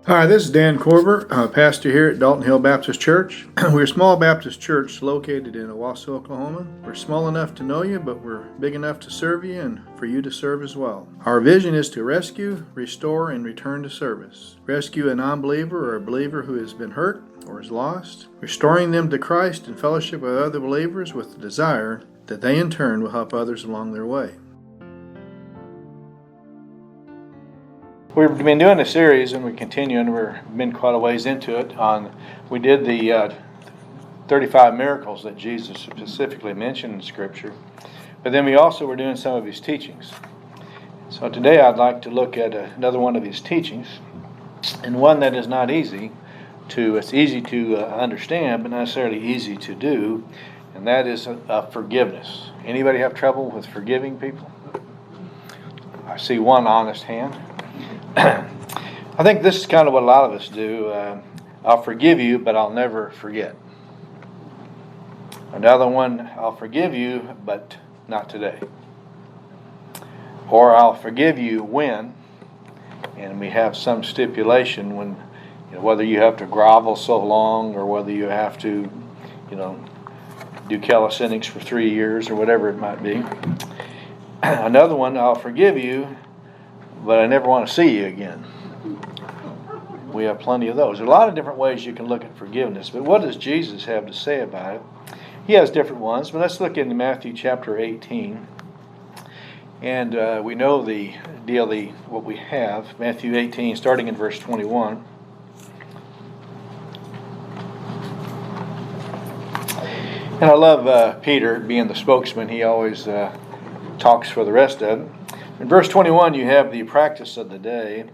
Hi, this is Dan Korver, pastor here at Dalton Hill Baptist Church. We're a small Baptist church located in Owasso, Oklahoma. We're small enough to know you, but we're big enough to serve you and for you to serve as well. Our vision is to rescue, restore, and return to service. Rescue a non-believer or a believer who has been hurt or is lost, restoring them to Christ in fellowship with other believers with the desire that they in turn will help others along their way. We've been doing a series, and we continue, and we've been quite a ways into it. We did the 35 miracles that Jesus specifically mentioned in Scripture, but then we also were doing some of his teachings. So today I'd like to look at another one of his teachings, and one that is not easy to. It's easy to understand, but not necessarily easy to do, and that is forgiveness. Anybody have trouble with forgiving people? I see one honest hand. I think this is kind of what a lot of us do. I'll forgive you, but I'll never forget. Another one, I'll forgive you, but not today. Or I'll forgive you when, and we have some stipulation when, whether you have to grovel so long or whether you have to, do calisthenics for 3 years or whatever it might be. Another one, I'll forgive you, but I never want to see you again. We have plenty of those. There are a lot of different ways you can look at forgiveness, but what does Jesus have to say about it? He has different ones, but let's look into Matthew chapter 18. And we know the deal, what we have. Matthew 18, starting in verse 21. And I love Peter being the spokesman. He always talks for the rest of it. In verse 21, you have the practice of the day.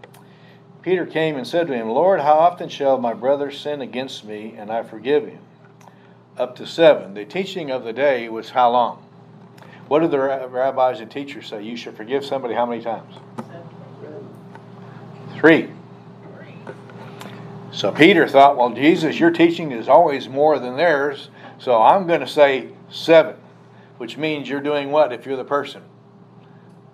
Peter came and said to him, Lord, how often shall my brother sin against me, and I forgive him? Up to 7. The teaching of the day was how long? What do the rabbis and teachers say? You should forgive somebody how many times? 3. So Peter thought, well, Jesus, your teaching is always more than theirs, so I'm going to say 7, which means you're doing what if you're the person?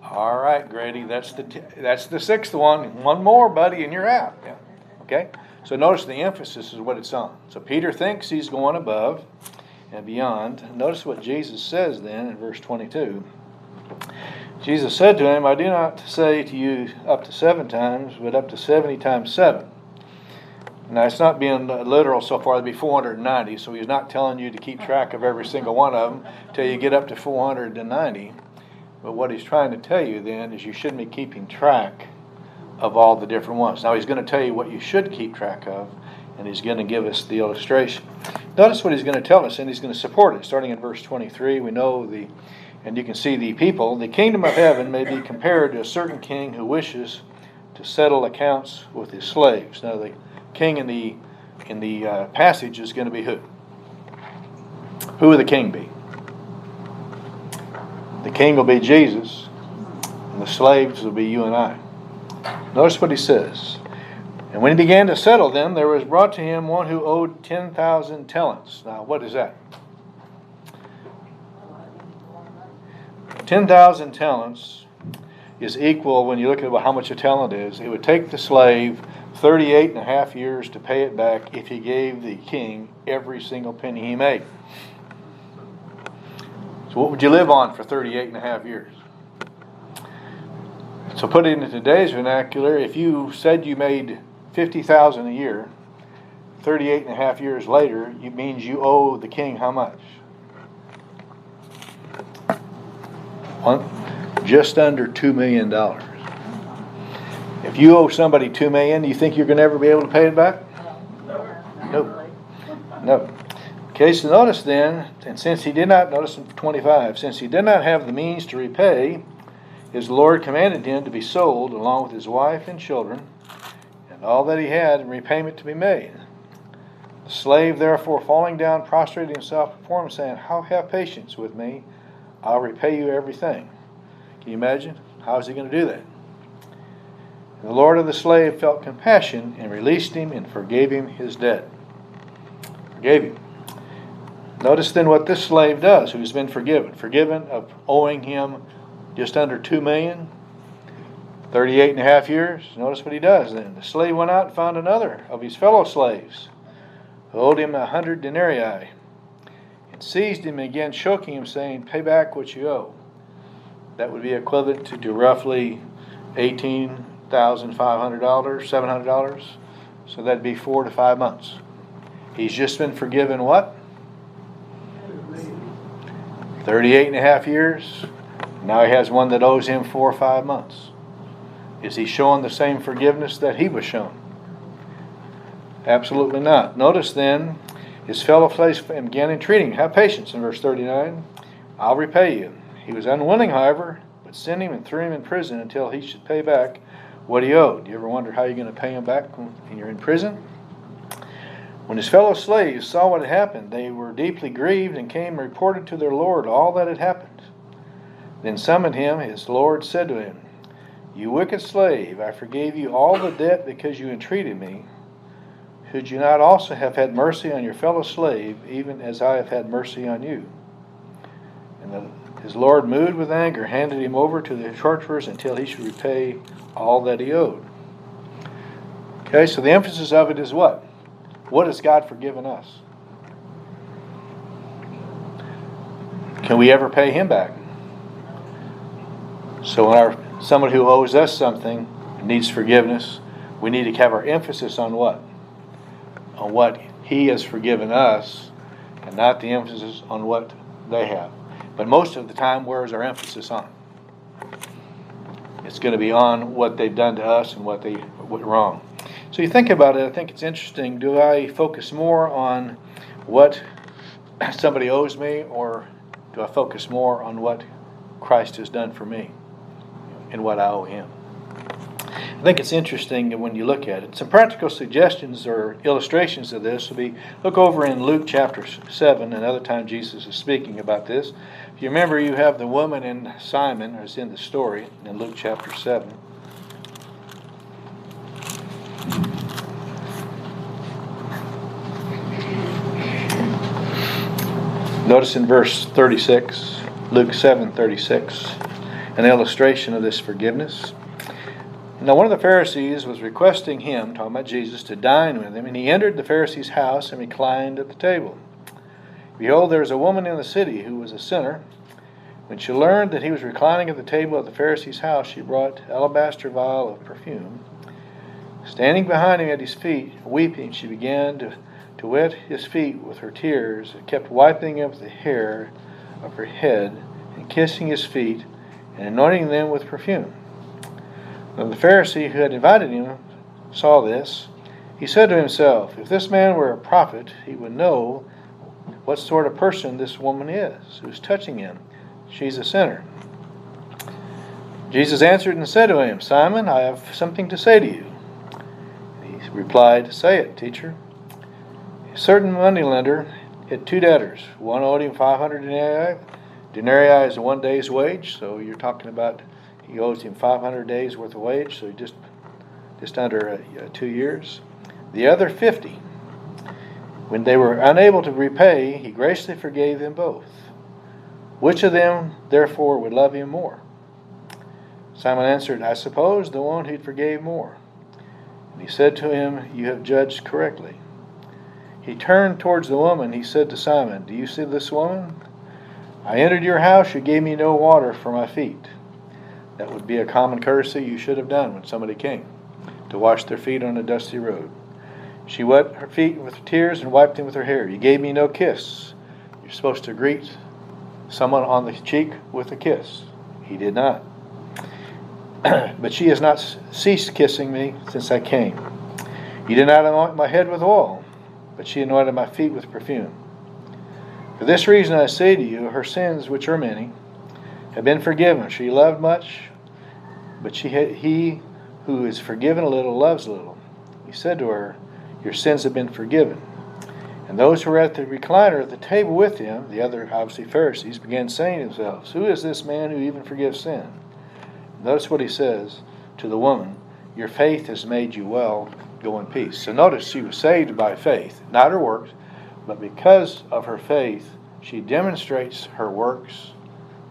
All right, Grady, that's the 6th one. One more, buddy, and you're out. Yeah. Okay? So notice the emphasis is what it's on. So Peter thinks he's going above and beyond. Notice what Jesus says then in verse 22. Jesus said to him, I do not say to you up to 7 times, but up to 70 times 7. Now, it's not being literal so far. It'd be 490, so he's not telling you to keep track of every single one of them till you get up to 490. But what he's trying to tell you then is you shouldn't be keeping track of all the different ones. Now he's going to tell you what you should keep track of, and he's going to give us the illustration. Notice what he's going to tell us, and he's going to support it. Starting in verse 23, we know and you can see the people. The kingdom of heaven may be compared to a certain king who wishes to settle accounts with his slaves. Now the king in the passage is going to be who? Who will the king be? The king will be Jesus, and the slaves will be you and I. Notice what he says. And when he began to settle them, there was brought to him one who owed 10,000 talents. Now, what is that? 10,000 talents is equal, when you look at how much a talent is, it would take the slave 38 and a half years to pay it back if he gave the king every single penny he made. So what would you live on for 38 and a half years? So put it into today's vernacular, if you said you made $50,000 a year, 38 and a half years later, it means you owe the king how much? Just under $2 million. If you owe somebody $2 million, do you think you're going to ever be able to pay it back? No. Okay, so notice then, and since he did not, notice in 25, since he did not have the means to repay, his Lord commanded him to be sold along with his wife and children, and all that he had in repayment to be made. The slave therefore falling down prostrated himself before him, saying, How have patience with me, I'll repay you everything. Can you imagine? How is he going to do that? And the Lord of the slave felt compassion and released him and forgave him his debt. Forgave him. Notice then what this slave does, who's been forgiven. Forgiven of owing him just under $2 million. 38.5 years. Notice what he does then. The slave went out and found another of his fellow slaves, who owed him 100 denarii, and seized him and again choking him, saying, "Pay back what you owe." That would be equivalent to roughly $18,500, $700. So that'd be 4 to 5 months. He's just been forgiven what? 38.5 years. Now he has one that owes him 4 or 5 months. Is he showing the same forgiveness that he was shown? Absolutely not. Notice then, his fellow slaves began entreating him, "Have patience," in verse 39. "I'll repay you." He was unwilling, however, but sent him and threw him in prison until he should pay back what he owed. You ever wonder how you're going to pay him back when you're in prison? When his fellow slaves saw what had happened, they were deeply grieved and came and reported to their lord all that had happened. Then summoned him, his lord said to him, "You wicked slave, I forgave you all the debt because you entreated me. Should you not also have had mercy on your fellow slave, even as I have had mercy on you?" And his lord, moved with anger, handed him over to the torturers until he should repay all that he owed. Okay, so the emphasis of it is what? What has God forgiven us? Can we ever pay him back? So when somebody who owes us something needs forgiveness, we need to have our emphasis on what? On what he has forgiven us, and not the emphasis on what they have. But most of the time, where is our emphasis on? It's going to be on what they've done to us and what they went wrong. So you think about it, I think it's interesting. Do I focus more on what somebody owes me, or do I focus more on what Christ has done for me and what I owe him? I think it's interesting when you look at it. Some practical suggestions or illustrations of this will be, look over in Luke chapter 7, another time Jesus is speaking about this. If you remember, you have the woman and Simon, as in the story, in Luke chapter 7. Notice in verse 36, Luke 7:36, an illustration of this forgiveness. Now one of the Pharisees was requesting him, talking about Jesus, to dine with him, and he entered the Pharisee's house and reclined at the table. Behold, there was a woman in the city who was a sinner. When she learned that he was reclining at the table of the Pharisee's house, she brought an alabaster vial of perfume. Standing behind him at his feet, weeping, she began to wet his feet with her tears, and kept wiping up the hair of her head, and kissing his feet, and anointing them with perfume. When the Pharisee who had invited him saw this, he said to himself, "If this man were a prophet, he would know what sort of person this woman is, who's touching him. She's a sinner." Jesus answered and said to him, "Simon, I have something to say to you." He replied, "Say it, teacher." A certain moneylender had 2 debtors. One owed him 500 denarii. Denarii is 1 day's wage, so you're talking about he owes him 500 days worth of wage, so just under 2 years. The other 50. When they were unable to repay, he graciously forgave them both. Which of them, therefore, would love him more? Simon answered, "I suppose the one who forgave more." And he said to him, "You have judged correctly." He turned towards the woman. He said to Simon, "Do you see this woman? I entered your house. You gave me no water for my feet." That would be a common courtesy you should have done when somebody came, to wash their feet on a dusty road. She wet her feet with tears and wiped them with her hair. "You gave me no kiss." You're supposed to greet someone on the cheek with a kiss. He did not. "But she has not ceased kissing me since I came. You did not anoint my head with oil, but she anointed my feet with perfume. For this reason I say to you, her sins, which are many, have been forgiven. She loved much, but he who is forgiven a little loves little." He said to her, "Your sins have been forgiven." And those who were at the recliner at the table with him, the other obviously Pharisees, began saying to themselves, "Who is this man who even forgives sin?" Notice what he says to the woman, "Your faith has made you well. Go in peace." So notice she was saved by faith, not her works, but because of her faith, she demonstrates her works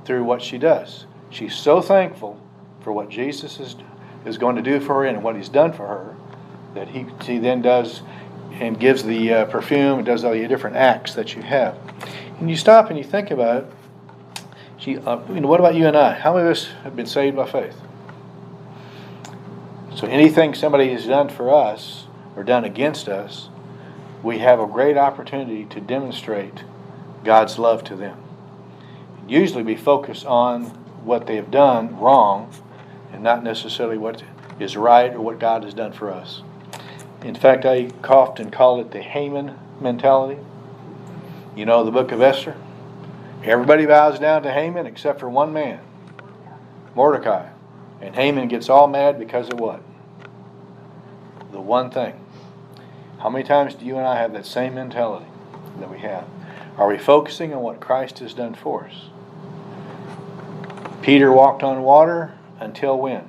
through what she does. She's so thankful for what Jesus has is going to do for her and what he's done for her, that he then does and gives the perfume and does all the different acts that you have. And you stop and you think about it. What about you and I? How many of us have been saved by faith? So anything somebody has done for us or done against us, we have a great opportunity to demonstrate God's love to them. Usually we focus on what they have done wrong and not necessarily what is right or what God has done for us. In fact, I often call it the Haman mentality. You know the book of Esther? Everybody bows down to Haman except for one man, Mordecai. And Haman gets all mad because of what? The one thing. How many times do you and I have that same mentality that we have? Are we focusing on what Christ has done for us? Peter walked on water until when?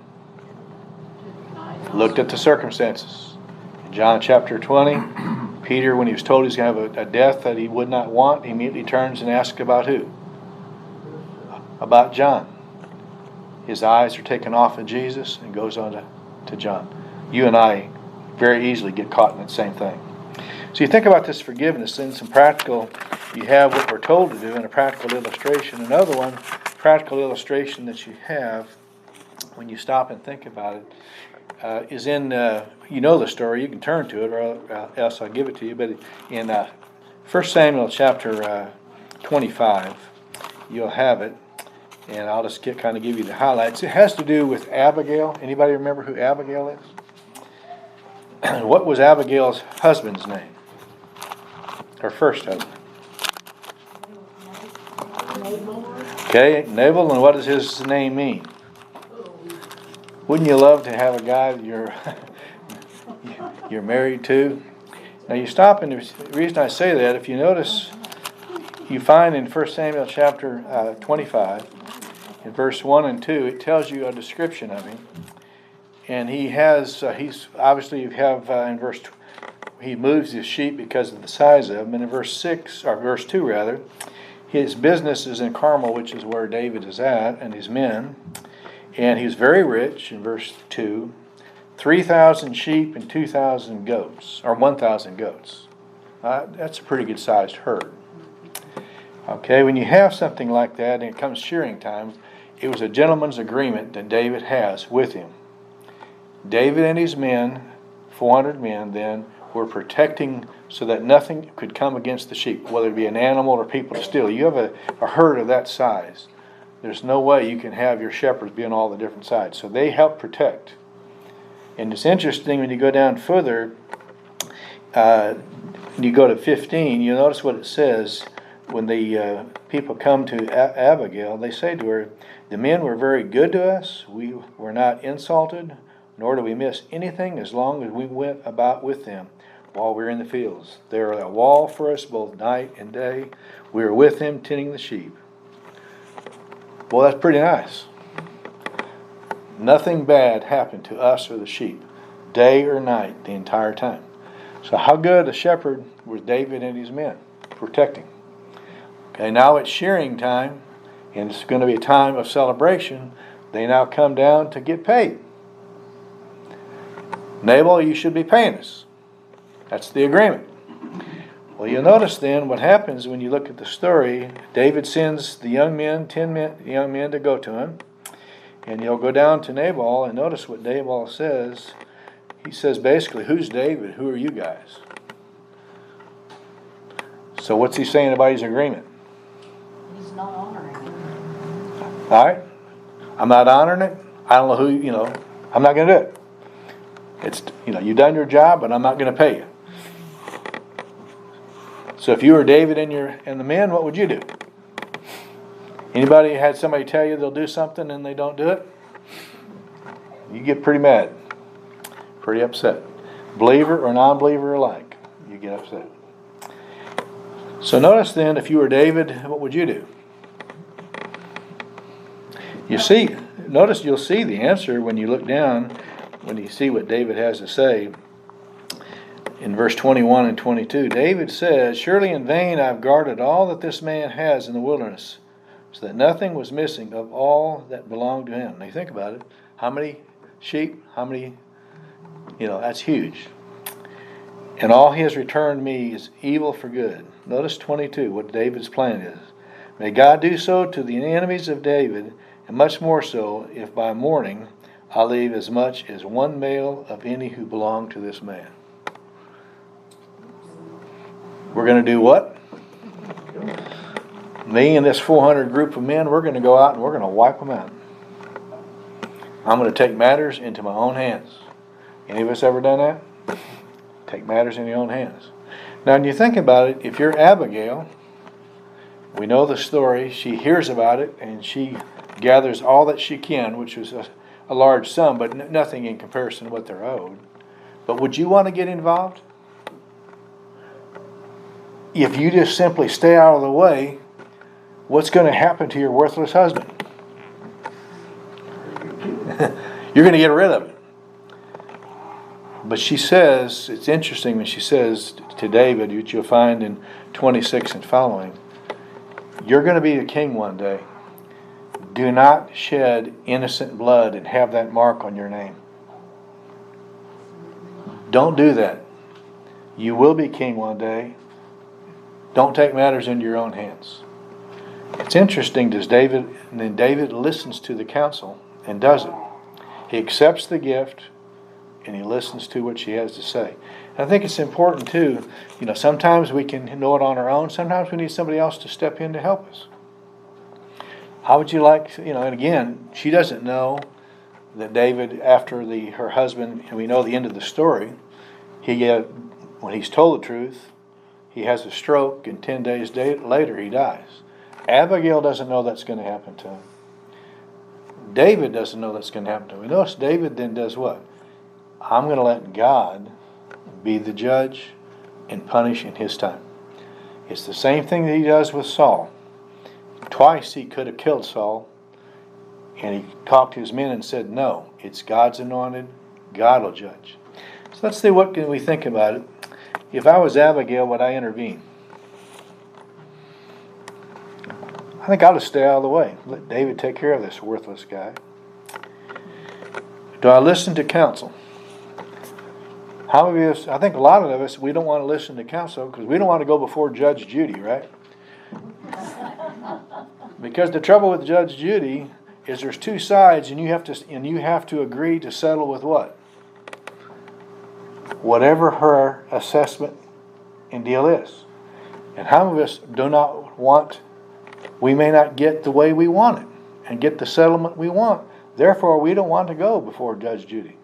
Looked at the circumstances. In John chapter 20, Peter, when he was told he's going to have a death that he would not want, he immediately turns and asks about who? About John. His eyes are taken off of Jesus and goes on to John. You and I very easily get caught in that same thing. So you think about this forgiveness in some practical, you have what we're told to do in a practical illustration. Another one, practical illustration that you have when you stop and think about it, is in, you know the story, you can turn to it or else I'll give it to you, but in 1 Samuel chapter 25, you'll have it, and I'll just kind of give you the highlights. It has to do with Abigail. Anybody remember who Abigail is? What was Abigail's husband's name? Her first husband. Okay, Nabal, and what does his name mean? Wouldn't you love to have a guy that you're married to? Now you stop, and the reason I say that, if you notice, you find in 1 Samuel chapter 25, in verse 1 and 2, it tells you a description of him. And he's obviously, you have in verse, he moves his sheep because of the size of them. And in verse 2 rather, his business is in Carmel, which is where David is at, and his men. And he's very rich, in verse 2, 3,000 sheep and 2,000 goats, or 1,000 goats. That's a pretty good sized herd. Okay, when you have something like that and it comes shearing time, it was a gentleman's agreement that David has with him. David and his men, 400 men then, were protecting so that nothing could come against the sheep, whether it be an animal or people to steal. You have a herd of that size. There's no way you can have your shepherds be on all the different sides. So they help protect. And it's interesting when you go down further, you go to 15, you'll notice what it says. When the people come to Abigail, they say to her, "The men were very good to us. We were not insulted, nor do we miss anything as long as we went about with them while we were in the fields. They are a wall for us both night and day. We were with them tending the sheep." Well, that's pretty nice. Nothing bad happened to us or the sheep, day or night, the entire time. So how good a shepherd was David and his men protecting? Okay, now it's shearing time, and it's going to be a time of celebration. They now come down to get paid. Nabal, you should be paying us. That's the agreement. Well, you'll notice then what happens when you look at the story. David sends the young men, 10 young men, to go to him. And he'll go down to Nabal, and notice what Nabal says. He says basically, "Who's David? Who are you guys?" So what's he saying about his agreement? He's not honoring it. All right? I'm not honoring it. I don't know who, I'm not going to do it. It's, you've done your job, but I'm not going to pay you. So if you were David and the men, what would you do? Anybody had somebody tell you they'll do something and they don't do it? You get pretty mad, pretty upset. Believer or non-believer alike, you get upset. So notice then, if you were David, what would you do? You'll see the answer when you look down, when you see what David has to say. In verse 21 and 22, David says, "Surely in vain I've guarded all that this man has in the wilderness, so that nothing was missing of all that belonged to him." Now you think about it. How many sheep? How many? That's huge. And all he has returned me is evil for good. Notice 22, what David's plan is. May God do so to the enemies of David, and much more so, if by morning I leave as much as one male of any who belong to this man. We're going to do what? Me and this 400 group of men, we're going to go out and we're going to wipe them out. I'm going to take matters into my own hands. Any of us ever done that? Take matters in your own hands. Now, when you think about it, if you're Abigail, we know the story. She hears about it and she gathers all that she can, which was a large sum, but nothing in comparison to what they're owed. But would you want to get involved? If you just simply stay out of the way, what's going to happen to your worthless husband? You're going to get rid of it. But she says, it's interesting when she says to David, which you'll find in 26 and following, you're going to be a king one day. Do not shed innocent blood and have that mark on your name. Don't do that. You will be king one day. Don't take matters into your own hands. It's interesting, then David listens to the counsel and does it. He accepts the gift and he listens to what she has to say. And I think it's important too, sometimes we can know it on our own. Sometimes we need somebody else to step in to help us. How would you like, and again, she doesn't know that David, after her husband, and we know the end of the story, when he's told the truth, he has a stroke, and 10 days later he dies. Abigail doesn't know that's going to happen to him. David doesn't know that's going to happen to him. Notice David then does what? I'm going to let God be the judge and punish in his time. It's the same thing that he does with Saul. Twice he could have killed Saul, and he talked to his men and said, no, it's God's anointed, God will judge. So let's see, what can we think about it? If I was Abigail, would I intervene? I think I'll just stay out of the way. Let David take care of this worthless guy. Do I listen to counsel? How many of us, I think a lot of us, we don't want to listen to counsel because we don't want to go before Judge Judy, right? Because the trouble with Judge Judy is there's two sides, and you have to agree to settle with what? Whatever her assessment and deal is. And how many of us do not want, we may not get the way we want it and get the settlement we want. Therefore, we don't want to go before Judge Judy.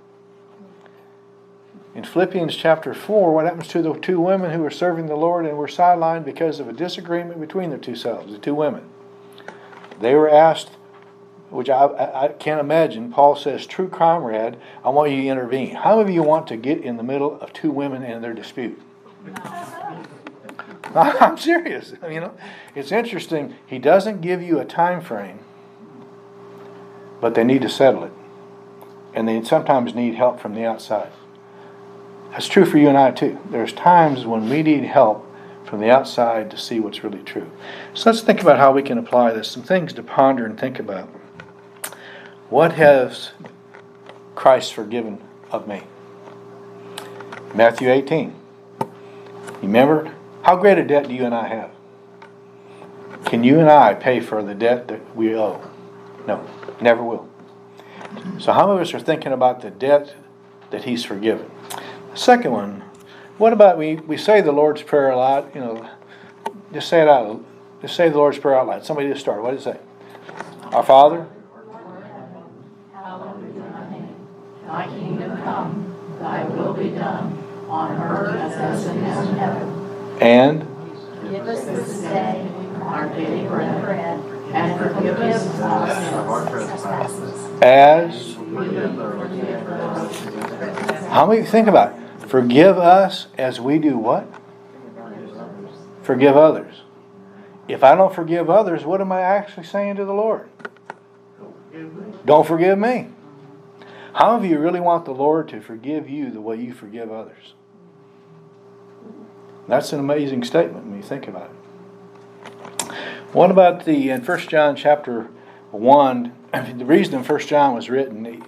In Philippians chapter 4, what happens to the two women who were serving the Lord and were sidelined because of a disagreement between their two selves, the two women? They were asked, which I can't imagine, Paul says, true comrade, I want you to intervene. How many of you want to get in the middle of two women and their dispute? I'm serious. It's interesting. He doesn't give you a time frame, but they need to settle it. And they sometimes need help from the outside. That's true for you and I too. There's times when we need help from the outside to see what's really true. So let's think about how we can apply this. Some things to ponder and think about. What has Christ forgiven of me? Matthew 18. Remember, how great a debt do you and I have? Can you and I pay for the debt that we owe? No, never will. So how many of us are thinking about the debt that He's forgiven? The second one, what about we say the Lord's Prayer a lot, just say it out. Just say the Lord's Prayer out loud. Somebody just start. What does it say? Our Father, hallowed be thy name. Thy kingdom come, thy will be done, on earth as it is in heaven. and Give us this day Our daily bread, and forgive us our our trespasses. as. we forgive those. How many think about it? Forgive us as we do what? Forgive others. If I don't forgive others, what am I actually saying to the Lord? Don't forgive me. How many of you really want the Lord to forgive you the way you forgive others? That's an amazing statement when you think about it. What about in 1 John chapter 1, the reason 1 John was written,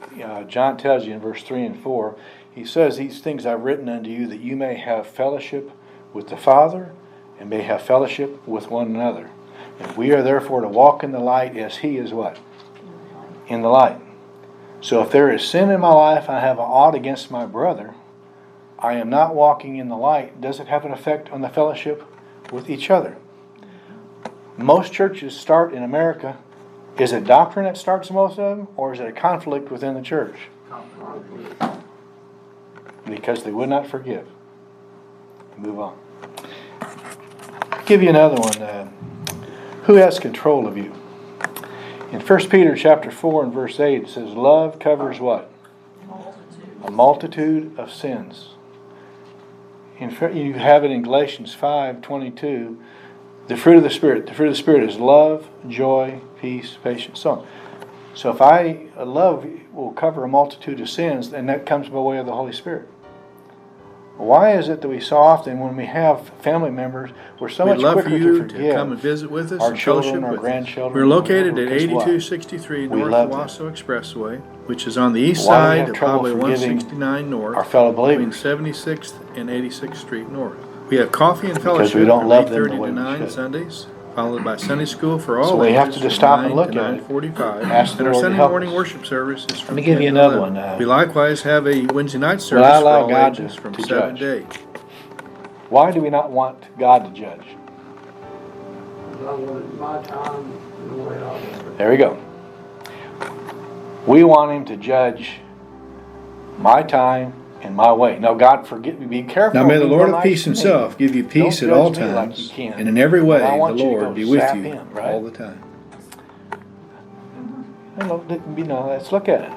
John tells you in verse 3 and 4, he says, these things I've written unto you that you may have fellowship with the Father and may have fellowship with one another. And we are therefore to walk in the light as he is what? In the light. So if there is sin in my life, I have an ought against my brother, I am not walking in the light. Does it have an effect on the fellowship with each other? Most churches start in America. Is it doctrine that starts most of them, or is it a conflict within the church? Because they would not forgive. Move on. Give you another one. Who has control of you? In 1 Peter chapter 4 and verse 8 it says, love covers what? A multitude of sins. You have it in Galatians 5:22. The fruit of the Spirit. The fruit of the Spirit is love, joy, peace, patience, so on. So if love will cover a multitude of sins, and that comes by way of the Holy Spirit. Why is it that we so often, when we have family members, we're so much quicker to forgive? We'd love for you to come and visit with us. Our and children, our with us. grandchildren. We're located whatever, at because what? 8263 We North love Owasso Expressway, which is on the east Why do we side have of trouble Highway forgiving 169 North, our fellow between believers? 76th and 86th Street North. We have coffee and Because fellowship we don't from love them 8:30 the way to we 9 should. Sundays, followed by Sunday school for all So we ages have to just from stop and 9 look to at it. 9:45. Ask the And our Lord to Sunday help morning us. worship service is from Let me give 10 you to another 11. one. We likewise have a Wednesday night Will I service for allow all God ages to from judge? 7 to 8. Why do we not want God to judge? I wanted my time and the way I want it. There we go. We want Him to judge my time and my way. Now, God, forgive me. Be careful. Now may the be Lord real of nice peace to me. himself give you peace Don't at all judge me like you times, can. and in every way But I the want you to Lord go be with zap you him, right? all the time. Let's look at it.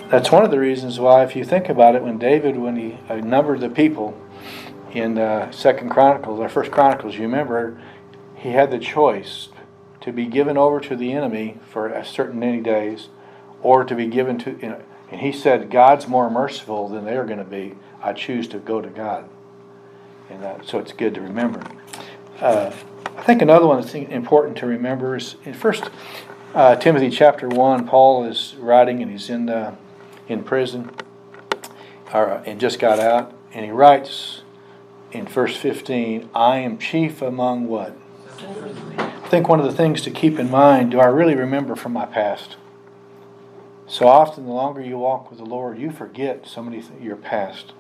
That's one of the reasons why, if you think about it, when David, when he numbered the people in 2 Chronicles, or 1 Chronicles, you remember, he had the choice to be given over to the enemy for a certain many days, or to be given to, and he said, God's more merciful than they're going to be. I choose to go to God. And so it's good to remember. I think another one that's important to remember is in 1 Timothy chapter 1, Paul is writing, and he's in prison, and just got out, and he writes in verse 15, I am chief among what? I think one of the things to keep in mind, do I really remember from my past? So often, the longer you walk with the Lord, you forget so many your past.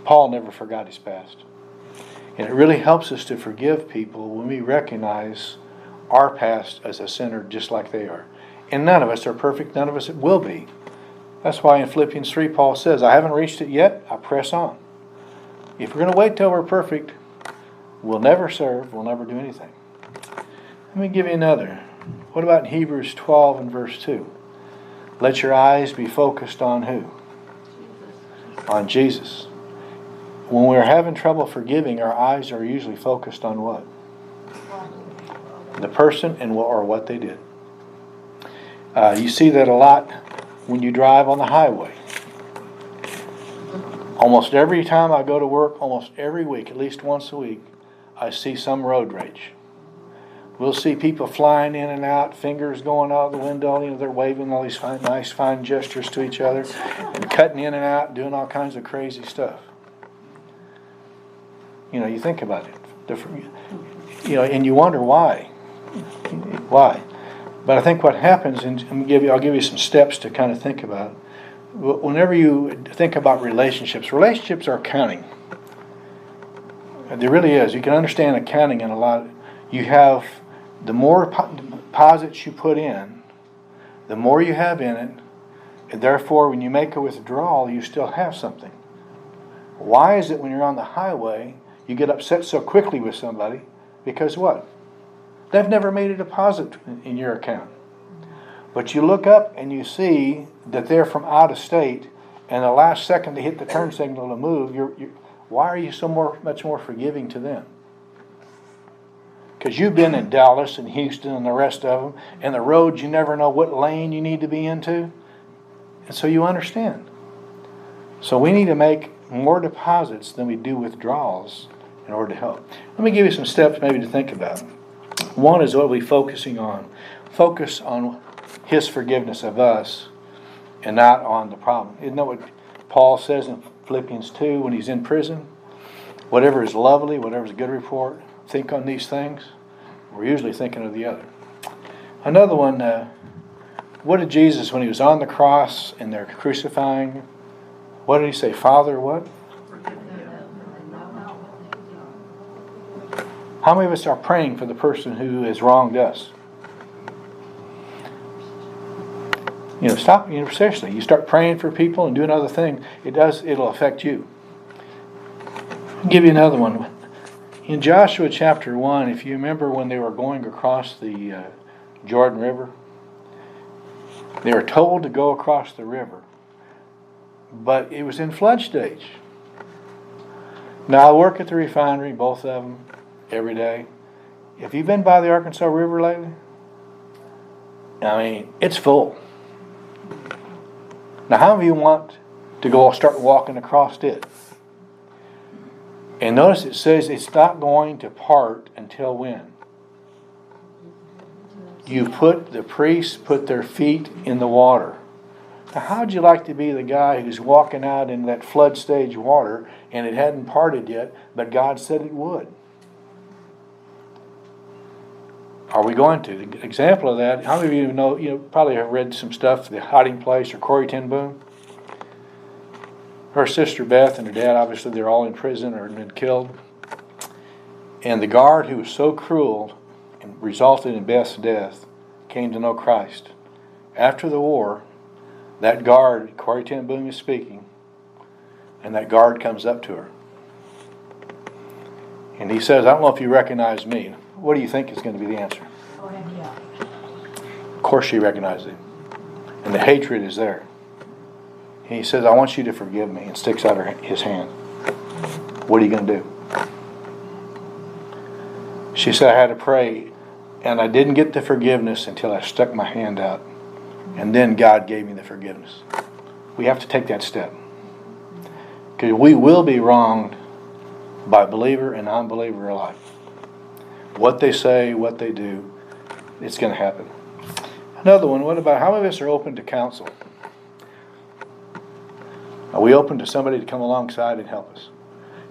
Paul never forgot his past. And it really helps us to forgive people when we recognize our past as a sinner just like they are. And none of us are perfect, none of us will be. That's why in Philippians 3 Paul says, I haven't reached it yet, I press on. If we're going to wait till we're perfect, we'll never serve, we'll never do anything. Let me give you another. What about in Hebrews 12 and verse 2? Let your eyes be focused on who? On Jesus. When we're having trouble forgiving, our eyes are usually focused on what? The person and or what they did. You see that a lot when you drive on the highway. Almost every time I go to work, almost every week, at least once a week, I see some road rage. We'll see people flying in and out, fingers going out the window, they're waving all these nice fine gestures to each other, and cutting in and out, doing all kinds of crazy stuff. You think about it. And you wonder why. Why? But I think what happens, and I'll give you some steps to kind of think about. Whenever you think about relationships are accounting. There really is. You can understand accounting in a lot. You have, the more deposits you put in, the more you have in it, and therefore when you make a withdrawal, you still have something. Why is it when you're on the highway, you get upset so quickly with somebody? Because what? They've never made a deposit in your account. But you look up and you see that they're from out of state, and the last second they hit the turn signal to move, why are you so much more forgiving to them? Because you've been in Dallas and Houston and the rest of them, and the roads you never know what lane you need to be into. And so you understand. So we need to make more deposits than we do withdrawals in order to help. Let me give you some steps maybe to think about. One is what we're focusing on. focus on His forgiveness of us and not on the problem. Isn't that what Paul says in Philippians 2 when he's in prison? Whatever is lovely, whatever is a good report, think on these things. We're usually thinking of the other. Another one, what did Jesus, when he was on the cross and they're crucifying, what did he say? Father, what? How many of us are praying for the person who has wronged us? Stop, seriously, you start praying for people and doing other things, it'll affect you. I'll give you another one. In Joshua chapter 1, if you remember when they were going across the Jordan River, they were told to go across the river, but it was in flood stage. Now I work at the refinery, both of them, every day. If you've been by the Arkansas River lately, it's full. Now how many of you want to go start walking across it? And notice it says it's not going to part until when? The priests put their feet in the water. Now how'd you like to be the guy who's walking out in that flood stage water and it hadn't parted yet, but God said it would? Are we going to? The example of that, how many of you know, probably have read some stuff, The Hiding Place or Corrie ten Boom? Her sister Beth and her dad, obviously they're all in prison or been killed. And the guard who was so cruel and resulted in Beth's death came to know Christ. After the war, that guard, Corrie ten Boom is speaking, and that guard comes up to her. And he says, I don't know if you recognize me. What do you think is going to be the answer? Oh, heck yeah. Of course she recognized him. And the hatred is there. He says, I want you to forgive me, and sticks out his hand. What are you going to do? She said, I had to pray, and I didn't get the forgiveness until I stuck my hand out. And then God gave me the forgiveness. We have to take that step. Because we will be wronged by believer and unbeliever alike. What they say, what they do, it's going to happen. Another one, what about how many of us are open to counsel? Are we open to somebody to come alongside and help us?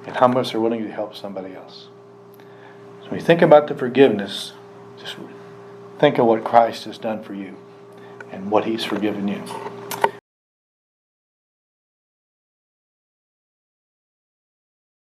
And how much are willing to help somebody else? So when you think about the forgiveness, just think of what Christ has done for you and what He's forgiven you.